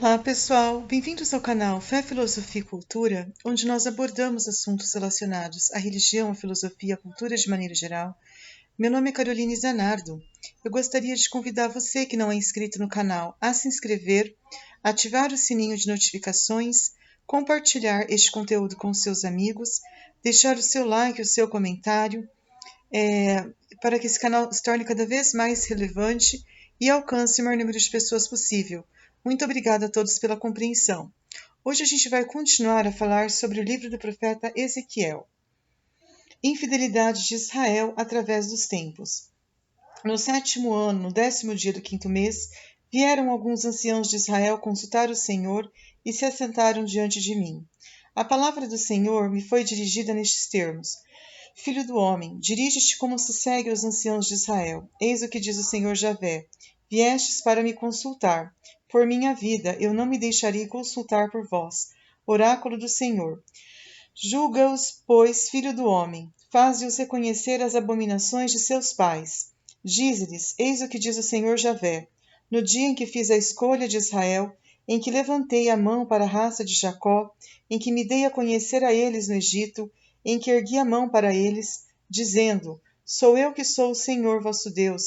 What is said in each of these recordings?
Olá pessoal, bem-vindos ao canal Fé, Filosofia e Cultura, onde nós abordamos assuntos relacionados à religião, à filosofia e à cultura de maneira geral. Meu nome é Caroline Zanardo. Eu gostaria de convidar você que não é inscrito no canal a se inscrever, ativar o sininho de notificações, compartilhar este conteúdo com seus amigos, deixar o seu like, o seu comentário, para que esse canal se torne cada vez mais relevante e alcance o maior número de pessoas possível. Muito obrigada a todos pela compreensão. Hoje a gente vai continuar a falar sobre o livro do profeta Ezequiel. Infidelidade de Israel através dos tempos. No 7º ano, no 10º dia do 5º mês, vieram alguns anciãos de Israel consultar o Senhor e se assentaram diante de mim. A palavra do Senhor me foi dirigida nestes termos: Filho do homem, dirige-te como se segue aos anciãos de Israel. Eis o que diz o Senhor Javé: Viestes para me consultar. Por minha vida, eu não me deixarei consultar por vós. Oráculo do Senhor. Julga-os, pois, filho do homem. Faze-os reconhecer as abominações de seus pais. Dize-lhes: Eis o que diz o Senhor Javé: No dia em que fiz a escolha de Israel, em que levantei a mão para a raça de Jacó, em que me dei a conhecer a eles no Egito, em que ergui a mão para eles, dizendo: Sou eu que sou o Senhor vosso Deus.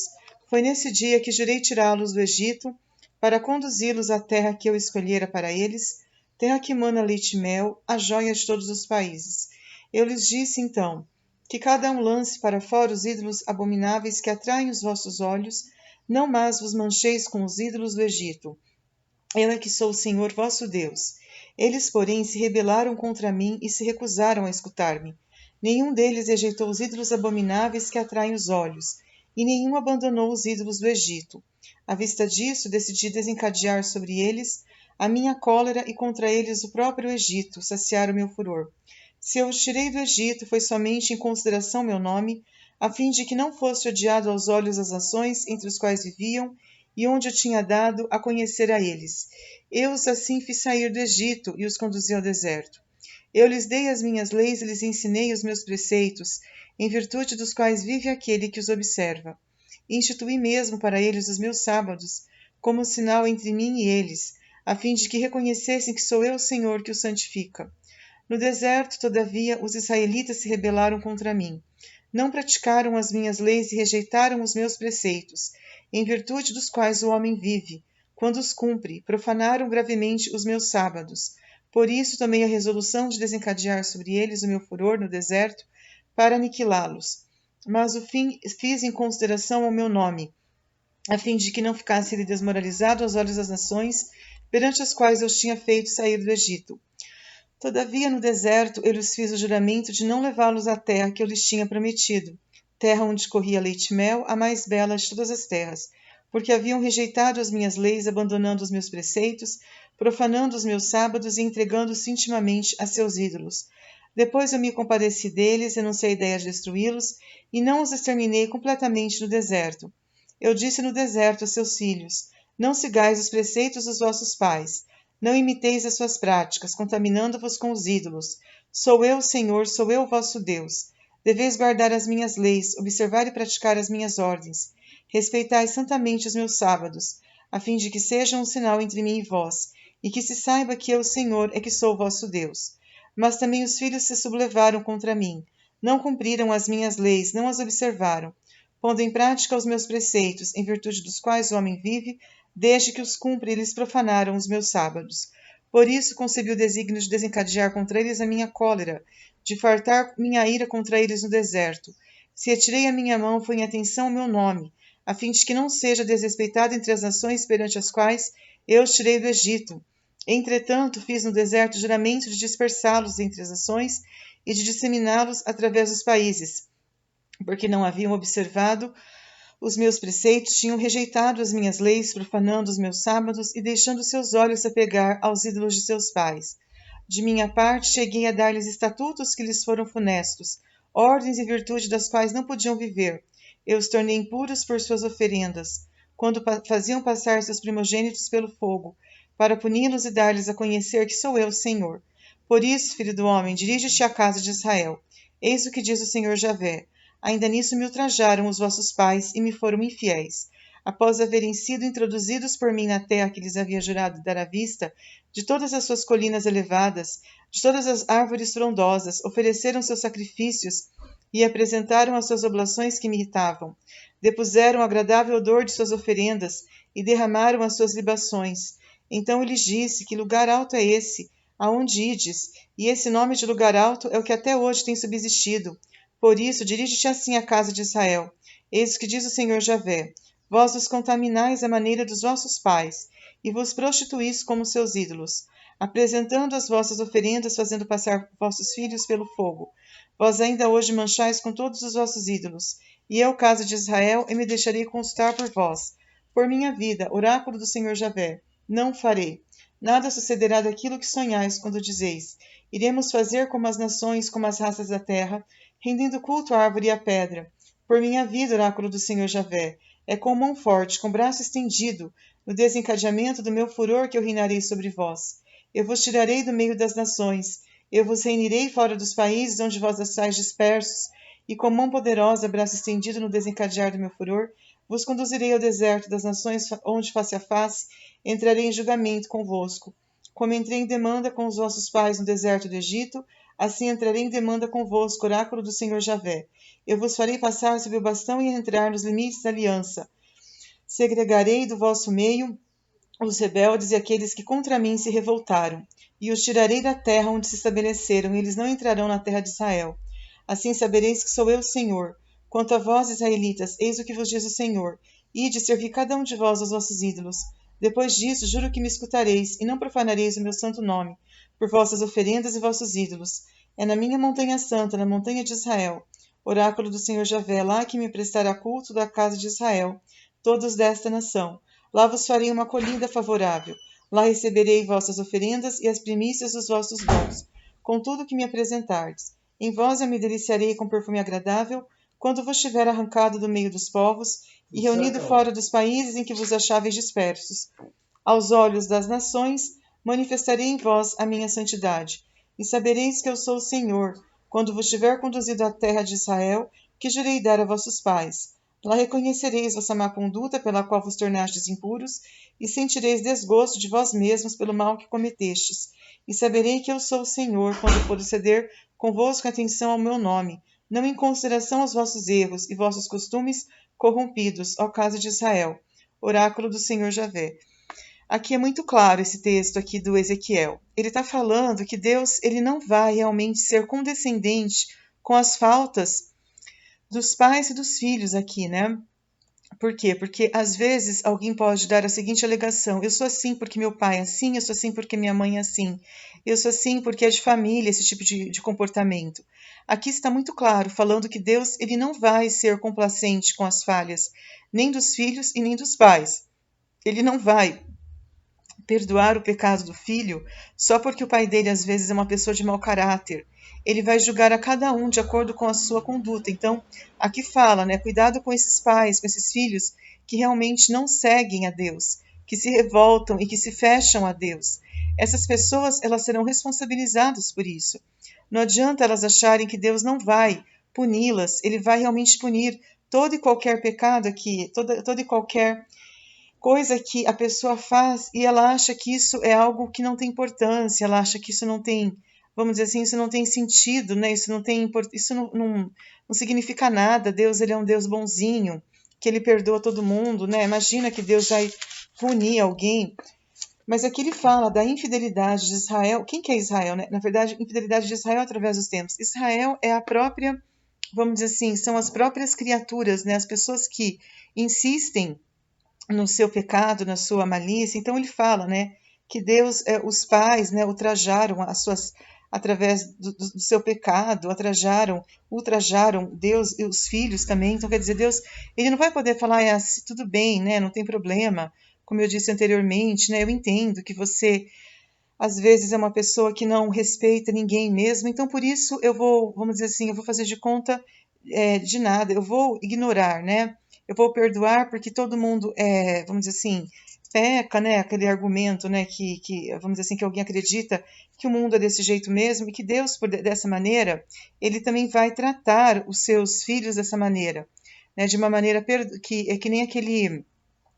Foi nesse dia que jurei tirá-los do Egito, para conduzi-los à terra que eu escolhera para eles, terra que mana leite e mel, a jóia de todos os países. Eu lhes disse então: Que cada um lance para fora os ídolos abomináveis que atraem os vossos olhos, não mais vos mancheis com os ídolos do Egito. Eu é que sou o Senhor vosso Deus. Eles, porém, se rebelaram contra mim e se recusaram a escutar-me. Nenhum deles rejeitou os ídolos abomináveis que atraem os olhos, e nenhum abandonou os ídolos do Egito. À vista disso, decidi desencadear sobre eles a minha cólera e contra eles o próprio Egito, saciar o meu furor. Se eu os tirei do Egito, foi somente em consideração meu nome, a fim de que não fosse odiado aos olhos das nações entre os quais viviam, e onde eu tinha dado a conhecer a eles. Eu os assim fiz sair do Egito e os conduzi ao deserto. Eu lhes dei as minhas leis e lhes ensinei os meus preceitos, em virtude dos quais vive aquele que os observa. Instituí mesmo para eles os meus sábados, como sinal entre mim e eles, a fim de que reconhecessem que sou eu o Senhor que os santifica. No deserto, todavia, os israelitas se rebelaram contra mim. Não praticaram as minhas leis e rejeitaram os meus preceitos, em virtude dos quais o homem vive. Quando os cumpre, profanaram gravemente os meus sábados. Por isso tomei a resolução de desencadear sobre eles o meu furor no deserto, para aniquilá-los. Mas o fim fiz em consideração ao meu nome, a fim de que não ficasse ele desmoralizado aos olhos das nações, perante as quais eu os tinha feito sair do Egito. Todavia, no deserto, eu lhes fiz o juramento de não levá-los à terra que eu lhes tinha prometido, terra onde corria leite e mel, a mais bela de todas as terras, porque haviam rejeitado as minhas leis, abandonando os meus preceitos, profanando os meus sábados e entregando-se intimamente a seus ídolos. Depois eu me compadeci deles, renunciei à ideia de destruí-los, e não os exterminei completamente no deserto. Eu disse no deserto a seus filhos: Não sigais os preceitos dos vossos pais, não imiteis as suas práticas, contaminando-vos com os ídolos. Sou eu, Senhor, sou eu, vosso Deus. Deveis guardar as minhas leis, observar e praticar as minhas ordens. Respeitai santamente os meus sábados, a fim de que sejam um sinal entre mim e vós, e que se saiba que eu, Senhor, é que sou vosso Deus. Mas também os filhos se sublevaram contra mim. Não cumpriram as minhas leis, não as observaram, pondo em prática os meus preceitos, em virtude dos quais o homem vive. Desde que os cumpre, eles profanaram os meus sábados. Por isso concebi o desígnio de desencadear contra eles a minha cólera, de fartar minha ira contra eles no deserto. Se retirei a minha mão, foi em atenção ao meu nome, a fim de que não seja desrespeitado entre as nações perante as quais eu os tirei do Egito. Entretanto, fiz no deserto juramento de dispersá-los entre as nações e de disseminá-los através dos países, porque não haviam observado os meus preceitos, tinham rejeitado as minhas leis, profanando os meus sábados e deixando seus olhos se apegar aos ídolos de seus pais. De minha parte, cheguei a dar-lhes estatutos que lhes foram funestos, ordens em virtude das quais não podiam viver. Eu os tornei impuros por suas oferendas, quando faziam passar seus primogênitos pelo fogo, para puni-los e dar-lhes a conhecer que sou eu o Senhor. Por isso, filho do homem, dirige-te à casa de Israel. Eis o que diz o Senhor Javé: Ainda nisso me ultrajaram os vossos pais e me foram infiéis. após haverem sido introduzidos por mim na terra que lhes havia jurado dar à vista, de todas as suas colinas elevadas, de todas as árvores frondosas, ofereceram seus sacrifícios e apresentaram as suas oblações que me irritavam. Depuseram o agradável odor de suas oferendas e derramaram as suas libações. Então eu lhes disse: que lugar alto é esse, aonde ides? E esse nome de lugar alto é o que até hoje tem subsistido. Por isso, dirige-te assim à casa de Israel. Eis o que diz o Senhor Javé: vós vos contaminais à maneira dos vossos pais, e vos prostituís como seus ídolos, apresentando as vossas oferendas, fazendo passar vossos filhos pelo fogo. Vós ainda hoje manchais com todos os vossos ídolos. E eu, casa de Israel, eu me deixarei consultar por vós. Por minha vida, oráculo do Senhor Javé, não farei. Nada sucederá daquilo que sonhais quando dizeis: iremos fazer como as nações, como as raças da terra, rendendo culto à árvore e à pedra. Por minha vida, oráculo do Senhor Javé, é com mão forte, com braço estendido, no desencadeamento do meu furor que eu reinarei sobre vós. Eu vos tirarei do meio das nações, eu vos reunirei fora dos países onde vós estáis dispersos, e com mão poderosa, braço estendido no desencadear do meu furor, vos conduzirei ao deserto das nações onde face a face entrarei em julgamento convosco. Como entrei em demanda com os vossos pais no deserto do Egito, assim entrarei em demanda convosco, oráculo do Senhor Javé. Eu vos farei passar sob o bastão e entrar nos limites da aliança. Segregarei do vosso meio os rebeldes e aqueles que contra mim se revoltaram, e os tirarei da terra onde se estabeleceram, e eles não entrarão na terra de Israel. Assim sabereis que sou eu o Senhor. Quanto a vós, israelitas, eis o que vos diz o Senhor: ide servir cada um de vós aos vossos ídolos. Depois disso, juro que me escutareis, e não profanareis o meu santo nome, por vossas oferendas e vossos ídolos. É na minha montanha santa, na montanha de Israel, oráculo do Senhor Javé, lá que me prestará culto da casa de Israel, todos desta nação. Lá vos farei uma acolhida favorável. Lá receberei vossas oferendas e as primícias dos vossos dons, com tudo que me apresentardes. Em vós eu me deliciarei com perfume agradável, quando vos tiver arrancado do meio dos povos e reunido fora dos países em que vos acháveis dispersos. Aos olhos das nações manifestarei em vós a minha santidade, e sabereis que eu sou o Senhor, quando vos tiver conduzido à terra de Israel, que jurei dar a vossos pais. Lá reconhecereis vossa má conduta, pela qual vos tornastes impuros, e sentireis desgosto de vós mesmos pelo mal que cometestes. E saberei que eu sou o Senhor, quando proceder convosco em atenção ao meu nome, não em consideração aos vossos erros e vossos costumes corrompidos, ó casa de Israel. Oráculo do Senhor Javé. Aqui é muito claro esse texto aqui do Ezequiel. Ele está falando que Deus ele não vai realmente ser condescendente com as faltas dos pais e dos filhos aqui, né? Por quê? Porque às vezes alguém pode dar a seguinte alegação: eu sou assim porque meu pai é assim, eu sou assim porque minha mãe é assim, eu sou assim porque é de família esse tipo de comportamento. Aqui está muito claro, falando que Deus ele não vai ser complacente com as falhas nem dos filhos e nem dos pais. Ele não vai perdoar o pecado do filho só porque o pai dele às vezes é uma pessoa de mau caráter. Ele vai julgar a cada um de acordo com a sua conduta. Então, aqui fala, né? Cuidado com esses pais, com esses filhos que realmente não seguem a Deus, que se revoltam e que se fecham a Deus. Essas pessoas, elas serão responsabilizadas por isso. Não adianta elas acharem que Deus não vai puni-las, ele vai realmente punir todo e qualquer pecado aqui, toda e qualquer coisa que a pessoa faz e ela acha que isso é algo que não tem importância, ela acha que isso não tem, vamos dizer assim, isso não tem sentido, né? Isso não tem, isso não significa nada. Deus, ele é um Deus bonzinho, que ele perdoa todo mundo, né? Imagina que Deus vai punir alguém. Mas aqui ele fala da infidelidade de Israel. Quem que é Israel, né? Na verdade, infidelidade de Israel através dos tempos. Israel é a própria, vamos dizer assim, são as próprias criaturas, né? As pessoas que insistem no seu pecado, na sua malícia. Então ele fala, né, que Deus, os pais, né, ultrajaram as suas, através do seu pecado, ultrajaram Deus e os filhos também. Então quer dizer, Deus, ele não vai poder falar, assim, tudo bem, né, não tem problema. Como eu disse anteriormente, né, eu entendo que você às vezes é uma pessoa que não respeita ninguém mesmo, então por isso eu vou, vamos dizer assim, eu vou fazer de conta de nada, eu vou ignorar, né? Eu vou perdoar porque todo mundo vamos dizer assim, peca, né? Aquele argumento, né? Que vamos dizer assim, que alguém acredita que o mundo é desse jeito mesmo e que Deus, dessa maneira, ele também vai tratar os seus filhos dessa maneira, né? De uma maneira que é que nem aquele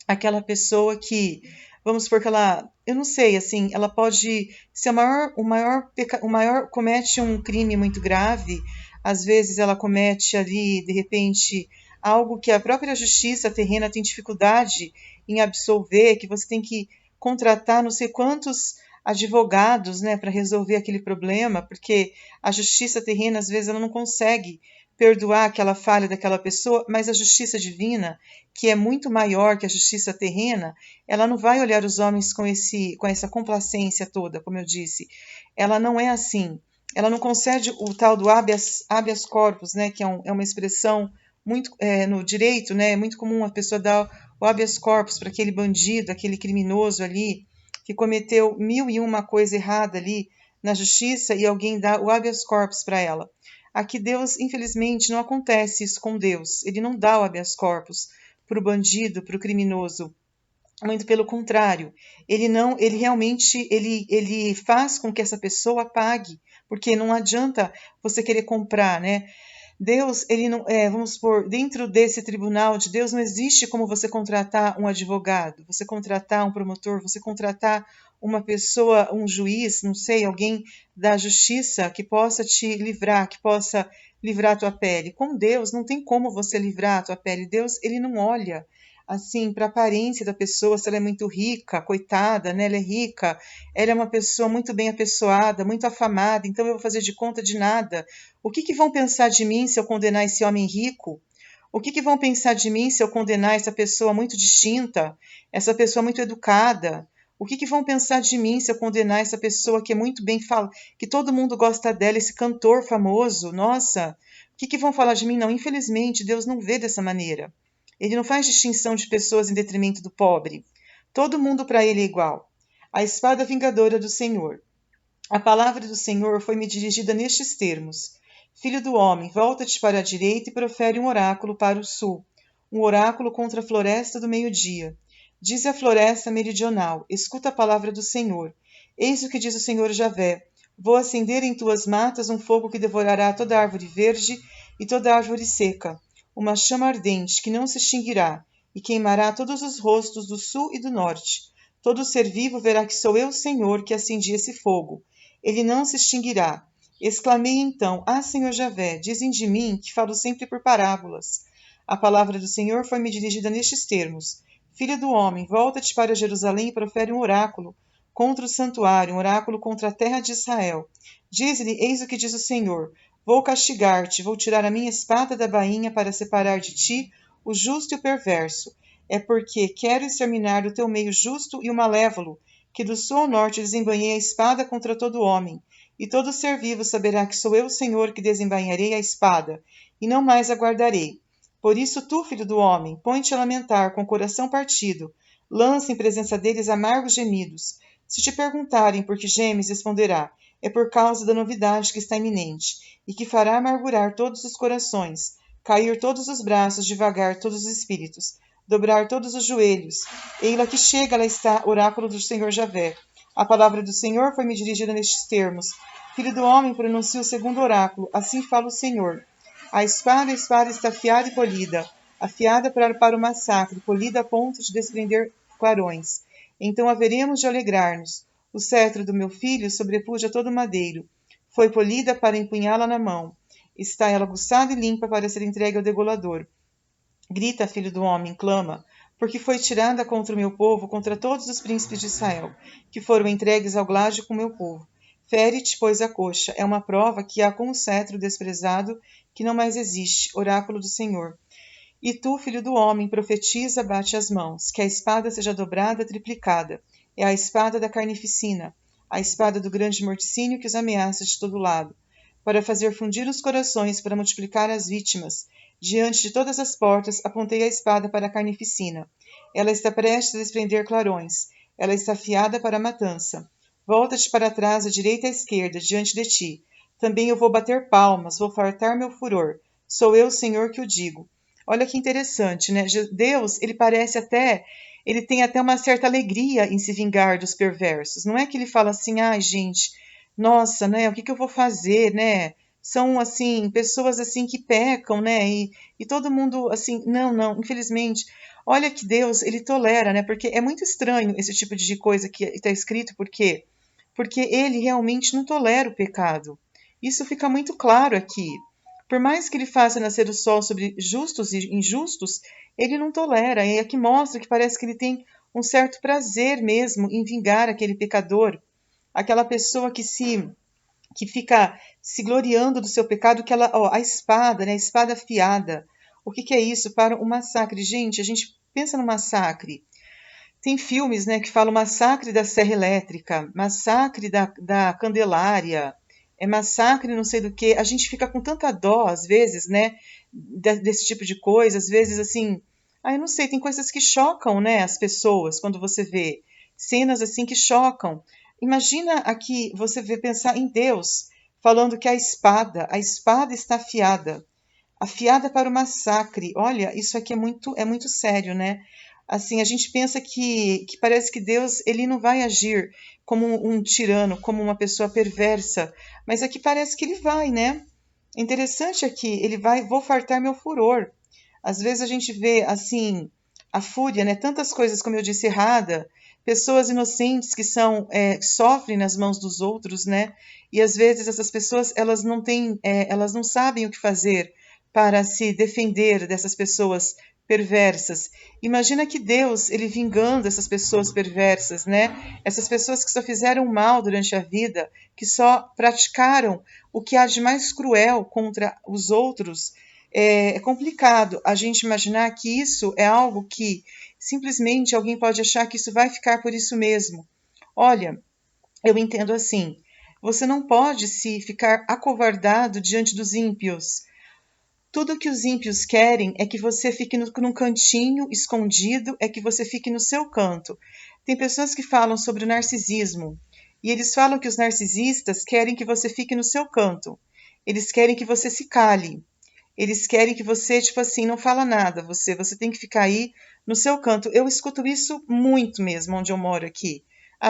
aquela pessoa que, vamos supor que ela, eu não sei, assim, ela pode ser o maior comete um crime muito grave, às vezes ela comete ali, de repente, algo que a própria justiça terrena tem dificuldade em absolver, que você tem que contratar não sei quantos advogados, né, para resolver aquele problema, porque a justiça terrena, às vezes, ela não consegue perdoar aquela falha daquela pessoa, mas a justiça divina, que é muito maior que a justiça terrena, ela não vai olhar os homens com essa complacência toda, como eu disse. Ela não é assim. Ela não concede o tal do habeas corpus, né, que é uma expressão muito no direito, né, é muito comum a pessoa dar o habeas corpus para aquele bandido, aquele criminoso ali, que cometeu mil e uma coisa errada ali na justiça e alguém dá o habeas corpus para ela. Aqui Deus, infelizmente, não acontece isso com Deus. Ele não dá o habeas corpus para o bandido, para o criminoso. Muito pelo contrário, ele não, ele realmente, ele faz com que essa pessoa pague, porque não adianta você querer comprar, né? Deus, ele não, vamos supor, dentro desse tribunal de Deus não existe como você contratar um advogado, você contratar um promotor, você contratar uma pessoa, um juiz, não sei, alguém da justiça que possa te livrar, que possa livrar a tua pele. Com Deus não tem como você livrar a tua pele. Deus, ele não olha assim para a aparência da pessoa, se ela é muito rica, coitada, né? Ela é rica, ela é uma pessoa muito bem apessoada, muito afamada, então eu vou fazer de conta de nada. O que que vão pensar de mim se eu condenar esse homem rico? O que que vão pensar de mim se eu condenar essa pessoa muito distinta, essa pessoa muito educada? O que que vão pensar de mim se eu condenar essa pessoa que é muito bem fala, que todo mundo gosta dela, esse cantor famoso? Nossa, o que que vão falar de mim? Não, infelizmente, Deus não vê dessa maneira. Ele não faz distinção de pessoas em detrimento do pobre. Todo mundo para ele é igual. A espada vingadora do Senhor. A palavra do Senhor foi-me dirigida nestes termos: Filho do homem, volta-te para a direita e profere um oráculo para o sul, um oráculo contra a floresta do meio-dia. Diz a floresta meridional: Escuta a palavra do Senhor. Eis o que diz o Senhor Javé: Vou acender em tuas matas um fogo que devorará toda árvore verde e toda árvore seca, uma chama ardente que não se extinguirá, e queimará todos os rostos do sul e do norte. Todo ser vivo verá que sou eu, Senhor, que acendi esse fogo. Ele não se extinguirá. Exclamei então: Ah, Senhor Javé, dizem de mim que falo sempre por parábolas. A palavra do Senhor foi-me dirigida nestes termos: Filho do homem, volta-te para Jerusalém e profere um oráculo contra o santuário, um oráculo contra a terra de Israel. Diz-lhe: Eis o que diz o Senhor: Vou castigar-te, vou tirar a minha espada da bainha para separar de ti o justo e o perverso. É porque quero exterminar do teu meio justo e o malévolo, que do sul ao norte desembainhei a espada contra todo homem. E todo ser vivo saberá que sou eu, o Senhor, que desembainharei a espada, e não mais aguardarei. Por isso tu, filho do homem, põe-te a lamentar com o coração partido, lança em presença deles amargos gemidos. Se te perguntarem por que gemes, responderá: é por causa da novidade que está iminente, e que fará amargurar todos os corações, cair todos os braços, devagar todos os espíritos, dobrar todos os joelhos. Eila que chega, lá está, oráculo do Senhor Javé. A palavra do Senhor foi-me dirigida nestes termos: Filho do homem, pronuncia o segundo oráculo, assim fala o Senhor. A espada está afiada e polida, afiada para o massacre, polida a ponto de desprender clarões. Então haveremos de alegrar-nos. O cetro do meu filho sobrepuja todo o madeiro. Foi polida para empunhá-la na mão. Está ela aguçada e limpa para ser entregue ao degolador. Grita, filho do homem, clama, porque foi tirada contra o meu povo, contra todos os príncipes de Israel, que foram entregues ao gládio com o meu povo. Fere-te, pois, a coxa. É uma prova que há com o cetro desprezado, que não mais existe, oráculo do Senhor. E tu, filho do homem, profetiza, bate as mãos, que a espada seja dobrada, triplicada. É a espada da carnificina, a espada do grande morticínio que os ameaça de todo lado, para fazer fundir os corações, para multiplicar as vítimas. Diante de todas as portas, apontei a espada para a carnificina. Ela está prestes a desprender clarões. Ela está afiada para a matança. Volta-te para trás, à direita e à esquerda, diante de ti. Também eu vou bater palmas, vou fartar meu furor. Sou eu, Senhor, que o digo. Olha que interessante, né? Deus, ele tem até uma certa alegria em se vingar dos perversos. Não é que ele fala assim, ai, gente, nossa, né? O que que eu vou fazer, né? são assim pessoas assim que pecam, né? E todo mundo assim, não, infelizmente. Olha que Deus, ele tolera, né? Porque é muito estranho esse tipo de coisa que está escrito, por quê? Porque ele realmente não tolera o pecado. Isso fica muito claro aqui. Por mais que ele faça nascer o sol sobre justos e injustos, ele não tolera. E aqui mostra que parece que ele tem um certo prazer mesmo em vingar aquele pecador, aquela pessoa que fica se gloriando do seu pecado, que ela, ó, a espada, né, a espada afiada. O que que é isso? Para o massacre. Gente, a gente pensa no massacre. Tem filmes, né, que falam massacre da Serra Elétrica, massacre da Candelária, é massacre não sei do que. A gente fica com tanta dó, às vezes, né, desse tipo de coisa. Às vezes, assim, eu não sei, tem coisas que chocam, né, as pessoas quando você vê cenas assim que chocam. Imagina aqui você vê pensar em Deus falando que a espada está afiada, afiada para o massacre. Olha, isso aqui é muito sério, né? Assim, a gente pensa que parece que Deus ele não vai agir como um tirano, como uma pessoa perversa, mas aqui parece que ele vai, né? É interessante aqui, ele vai, vou fartar meu furor. Às vezes a gente vê assim a fúria, né? Tantas coisas, como eu disse, errada, pessoas inocentes que são que sofrem nas mãos dos outros, né? E às vezes essas pessoas elas não têm, elas não sabem o que fazer para se defender dessas pessoas perversas. Imagina que Deus, ele vingando essas pessoas perversas, né? Essas pessoas que só fizeram mal durante a vida, que só praticaram o que há de mais cruel contra os outros. É complicado a gente imaginar que isso é algo que simplesmente alguém pode achar que isso vai ficar por isso mesmo. Olha, eu entendo assim. Você não pode se ficar acovardado diante dos ímpios. Tudo que os ímpios querem é que você fique num cantinho escondido, é que você fique no seu canto. Tem pessoas que falam sobre o narcisismo e eles falam que os narcisistas querem que você fique no seu canto. Eles querem que você se cale. Eles querem que você, tipo assim, não fala nada. Você tem que ficar aí no seu canto. Eu escuto isso muito mesmo, onde eu moro aqui.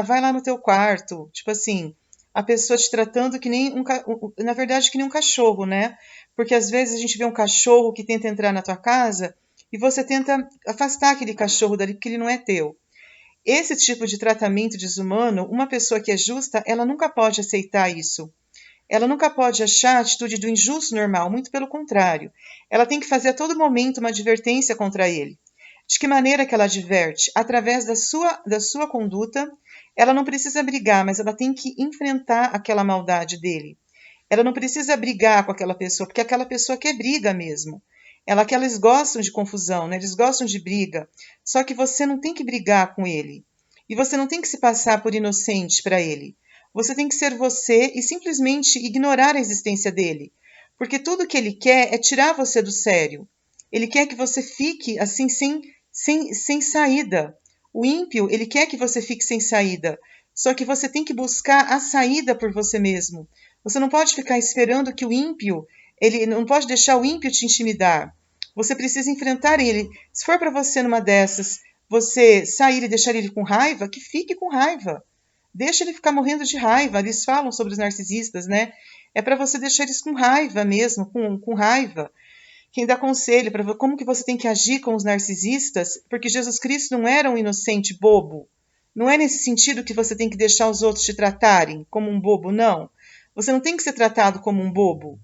Vai lá no teu quarto. Tipo assim, a pessoa te tratando que nem na verdade, que nem um cachorro, né? Porque às vezes a gente vê um cachorro que tenta entrar na tua casa e você tenta afastar aquele cachorro dali porque ele não é teu. Esse tipo de tratamento desumano, uma pessoa que é justa, ela nunca pode aceitar isso. Ela nunca pode achar a atitude do injusto normal, muito pelo contrário. Ela tem que fazer a todo momento uma advertência contra ele. De que maneira que ela adverte? Através da sua conduta. Ela não precisa brigar, mas ela tem que enfrentar aquela maldade dele. Ela não precisa brigar com aquela pessoa, porque aquela pessoa quer briga mesmo. Que elas gostam de confusão, né? Eles gostam de briga. Só que você não tem que brigar com ele. E você não tem que se passar por inocente para ele. Você tem que ser você e simplesmente ignorar a existência dele. Porque tudo que ele quer é tirar você do sério. Ele quer que você fique assim sem saída. O ímpio, ele quer que você fique sem saída. Só que você tem que buscar a saída por você mesmo. Você não pode ficar esperando que o ímpio, ele não pode deixar o ímpio te intimidar. Você precisa enfrentar ele. Se for para você numa dessas, você sair e deixar ele com raiva, que fique com raiva. Deixa ele ficar morrendo de raiva. Eles falam sobre os narcisistas, né? É para você deixar eles com raiva mesmo, com raiva. Quem dá conselho para como que você tem que agir com os narcisistas, porque Jesus Cristo não era um inocente bobo. Não é nesse sentido que você tem que deixar os outros te tratarem como um bobo, não. Você não tem que ser tratado como um bobo.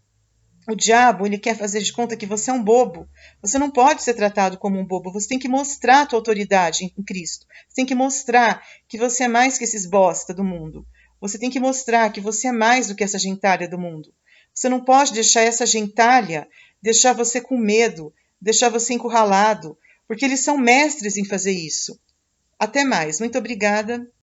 O diabo, ele quer fazer de conta que você é um bobo. Você não pode ser tratado como um bobo. Você tem que mostrar a tua autoridade em Cristo. Você tem que mostrar que você é mais que esses bosta do mundo. Você tem que mostrar que você é mais do que essa gentalha do mundo. Você não pode deixar essa gentalha deixar você com medo, deixar você encurralado, porque eles são mestres em fazer isso. Até mais. Muito obrigada.